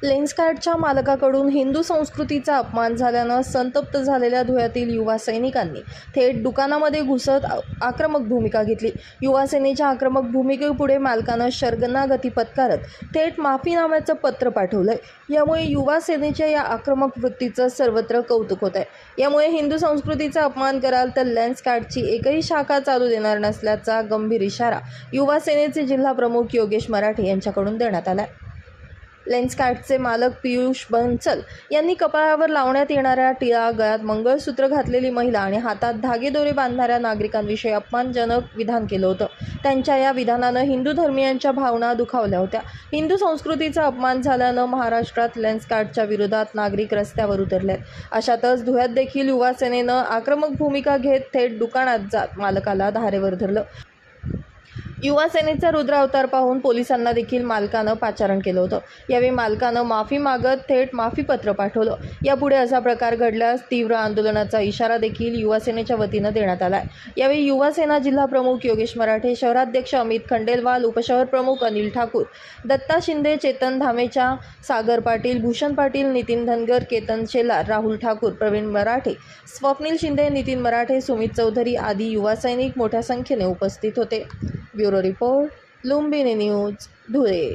लेन्सकार्टच्या मालकाकडून हिंदू संस्कृतीचा अपमान झाल्यानं संतप्त झालेल्या धुळ्यातील युवा सैनिकांनी थेट दुकानामध्ये घुसत आक्रमक भूमिका घेतली। युवा सेनेच्या आक्रमक भूमिकेपुढे मालकानं शरगती पत्करत थेट माफीनाम्याचं पत्र पाठवलंय। यामुळे युवा सेनेच्या या आक्रमक वृत्तीचं सर्वत्र कौतुक होत आहे। यामुळे हिंदू संस्कृतीचा अपमान कराल तर लेन्सकार्टची एकही शाखा चालू देणार नसल्याचा गंभीर इशारा युवा सेनेचे जिल्हा प्रमुख योगेश मराठे यांच्याकडून देण्यात आला। लेन्सकार्टचे मालक पियुष बन्सल यांनी कपाळावर लावण्यात येणाऱ्या टिळा, गळ्यात मंगळसूत्र घातलेली महिला आणि हातात धागेदोरे बांधणाऱ्या नागरिकांविषयी अपमानजनक विधान केलं होतं। त्यांच्या या विधानानं हिंदू धर्मीयांच्या भावना दुखावल्या होत्या। हिंदू संस्कृतीचा अपमान झाल्यानं महाराष्ट्रात लेन्सकार्टच्या विरोधात नागरिक रस्त्यावर उतरलेत। अशातच धुळ्यात देखील युवा सेनेनं आक्रमक भूमिका घेत थेट दुकानात जात मालकाला धारेवर धरलं। युवा सेनेचा रुद्र अवतार पाहून पोलिसांना देखील मालकानं पाचारण केलं होतं। यावेळी मालकानं माफी मागत थेट माफीपत्र पाठवलं। यापुढे असा प्रकार घडल्यास तीव्र आंदोलनाचा इशारा देखील युवा सेनेच्या वतीनं देण्यात आलाय। यावेळी युवा सेना जिल्हा प्रमुख योगेश मराठे, शहराध्यक्ष अमित खंडेलवाल, उपशहर प्रमुख अनिल ठाकूर, दत्ता शिंदे, चेतन धामेचा, सागर पाटील, भूषण पाटील, नितीन धनगर, केतन शेलार, राहुल ठाकूर, प्रवीण मराठे, स्वप्नील शिंदे, नितीन मराठे, सुमित चौधरी आदी युवा सैनिक मोठ्या संख्येने उपस्थित होते। Bureau report, Lumbini news, Dhule.